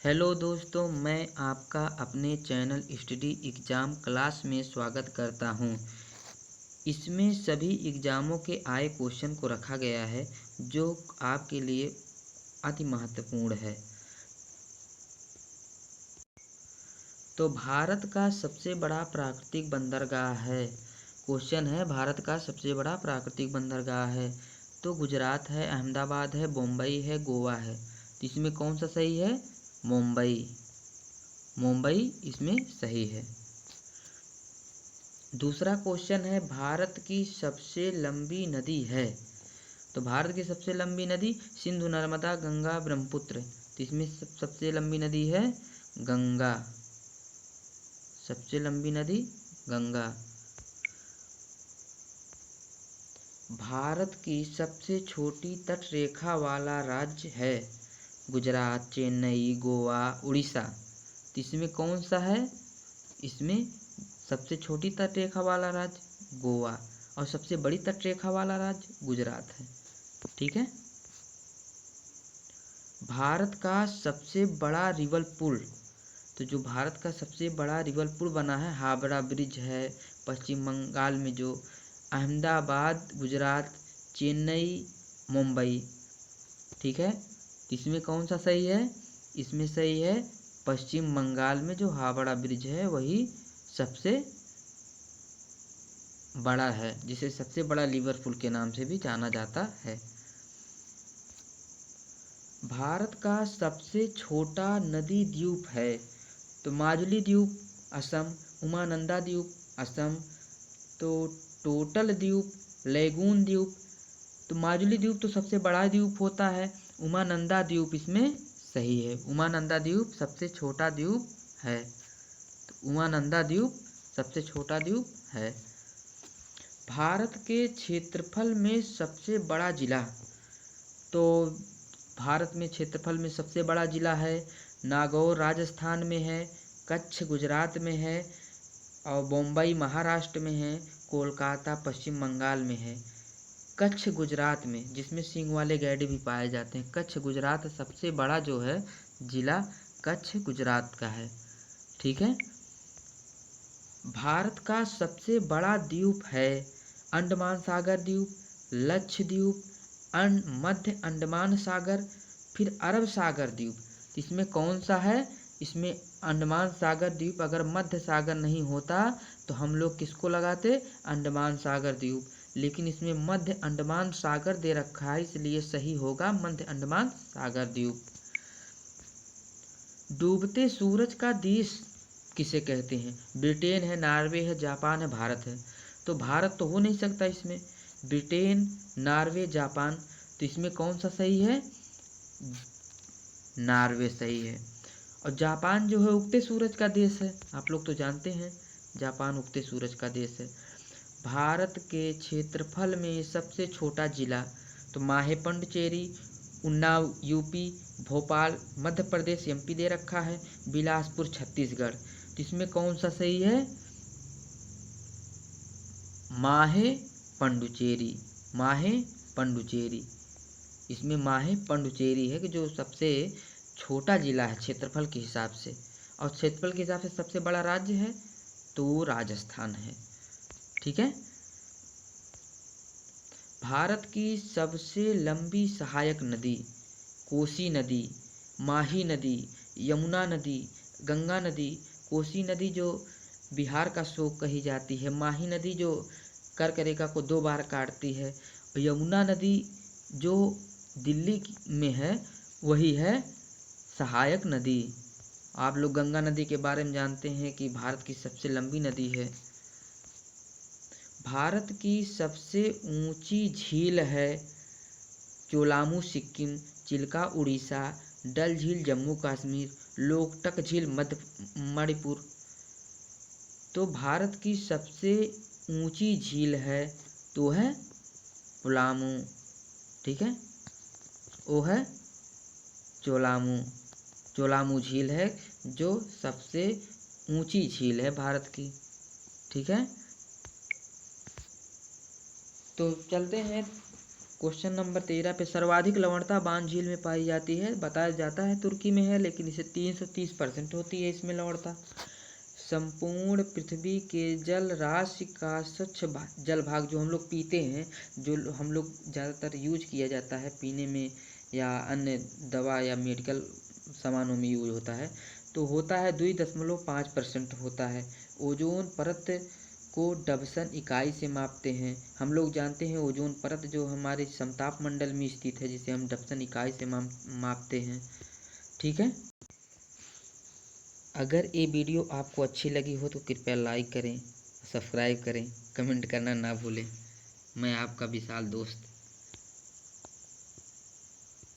Hello दोस्तों, मैं आपका अपने चैनल स्टडी एग्ज़ाम क्लास में स्वागत करता हूं। इसमें सभी एग्ज़ामों के आए क्वेश्चन को रखा गया है जो आपके लिए अति महत्वपूर्ण है। तो भारत का सबसे बड़ा प्राकृतिक बंदरगाह है। क्वेश्चन है, भारत का सबसे बड़ा प्राकृतिक बंदरगाह है। तो गुजरात है, अहमदाबाद है, मुंबई है, गोवा है। तो इसमें कौन सा सही है? मुंबई। मुंबई इसमें सही है। दूसरा क्वेश्चन है, भारत की सबसे लंबी नदी है। तो भारत की सबसे लंबी नदी सिंधु, नर्मदा, गंगा, ब्रह्मपुत्र। तो इसमें सबसे लंबी नदी है गंगा। सबसे लंबी नदी गंगा। भारत की सबसे छोटी तटरेखा वाला राज्य है गुजरात, चेन्नई, गोवा, उड़ीसा। तो इसमें कौन सा है? इसमें सबसे छोटी तटरेखा वाला राज्य गोवा और सबसे बड़ी तटरेखा वाला राज्य गुजरात है। ठीक है। भारत का सबसे बड़ा रिवर पुल। तो जो भारत का सबसे बड़ा रिवर पुल बना है, हावड़ा ब्रिज है पश्चिम बंगाल में, जो अहमदाबाद, गुजरात, चेन्नई, मुंबई। ठीक है। इसमें कौन सा सही है? इसमें सही है पश्चिम बंगाल में जो हावड़ा ब्रिज है वही सबसे बड़ा है, जिसे सबसे बड़ा लिवरपूल के नाम से भी जाना जाता है। भारत का सबसे छोटा नदी द्वीप है। तो माजुली द्वीप असम, उमानंदा द्वीप असम, तो टोटल द्वीप, लेगून द्वीप। तो माजुली द्वीप तो सबसे बड़ा द्वीप होता है, उमानंदा द्वीप इसमें सही है। उमानंदा द्वीप सबसे छोटा द्वीप है। तो उमानंदा द्वीप सबसे छोटा द्वीप है। भारत के क्षेत्रफल में सबसे बड़ा जिला। तो भारत में क्षेत्रफल में सबसे बड़ा जिला है नागौर राजस्थान में है, कच्छ गुजरात में है और मुंबई महाराष्ट्र में है, कोलकाता पश्चिम बंगाल में है। कच्छ गुजरात में, जिसमें सींग वाले गैंडे भी पाए जाते हैं। कच्छ गुजरात सबसे बड़ा जो है जिला कच्छ गुजरात का है। ठीक है। भारत का सबसे बड़ा द्वीप है अंडमान सागर द्वीप, लक्षद्वीप, मध्य अंडमान सागर, फिर अरब सागर द्वीप। इसमें कौन सा है? इसमें अंडमान सागर द्वीप। अगर मध्य सागर नहीं होता तो हम लोग किसको लगाते? अंडमान सागर द्वीप। लेकिन इसमें मध्य अंडमान सागर दे रखा है, इसलिए सही होगा मध्य अंडमान सागर द्वीप। डूबते सूरज का देश किसे कहते हैं? ब्रिटेन है, नॉर्वे है, जापान है, भारत है। तो भारत तो हो नहीं सकता इसमें। Britain, Norway, Japan. तो इसमें कौन सा सही है? नॉर्वे सही है। और जापान जो है उगते सूरज का देश है, आप लोग तो जानते हैं जापान उगते सूरज का देश है। भारत के क्षेत्रफल में सबसे छोटा जिला। तो माहे पुडुचेरी, उन्नाव यूपी, भोपाल मध्य प्रदेश एमपी दे रखा है, बिलासपुर छत्तीसगढ़। तो इसमें कौन सा सही है? माहे पुडुचेरी। माहे पुडुचेरी। इसमें माहे पुडुचेरी है कि जो सबसे छोटा जिला है क्षेत्रफल के हिसाब से, और क्षेत्रफल के हिसाब से सबसे बड़ा राज्य है तो वो राजस्थान है। ठीक है। भारत की सबसे लंबी सहायक नदी कोसी नदी, माही नदी, यमुना नदी, गंगा नदी। कोसी नदी जो बिहार का शोक कही जाती है, माही नदी जो कर्क रेखा को 2 बार काटती है, और यमुना नदी जो दिल्ली में है वही है सहायक नदी। आप लोग गंगा नदी के बारे में जानते हैं कि भारत की सबसे लंबी नदी है। भारत की सबसे ऊंची झील है चोलामू सिक्किम, चिल्का उड़ीसा, डल झील जम्मू कश्मीर, लोकटक झील मणिपुर। तो भारत की सबसे ऊंची झील है तो है कोलामू। ठीक है। वो है चोलामू। चोलामू झील है जो सबसे ऊंची झील है भारत की। ठीक है। तो चलते हैं क्वेश्चन नंबर 13 पे सर्वाधिक लवणता बान झील में पाई जाती है। बताया जाता है तुर्की में है, लेकिन इसे 330% होती है इसमें लवणता। संपूर्ण पृथ्वी के जल राशि का स्वच्छ जल भाग जो हम लोग पीते हैं, जो हम लोग ज़्यादातर यूज किया जाता है पीने में या अन्य दवा या मेडिकल सामानों में यूज होता है, तो होता है 2.5% होता है। ओजोन परत को डबसन इकाई से मापते हैं। हम लोग जानते हैं ओजोन परत जो हमारे समताप मंडल में स्थित है, जिसे हम डबसन इकाई से मापते हैं। ठीक है। अगर ये वीडियो आपको अच्छी लगी हो तो कृपया लाइक करें, सब्सक्राइब करें, कमेंट करना ना भूलें। मैं आपका विशाल दोस्त।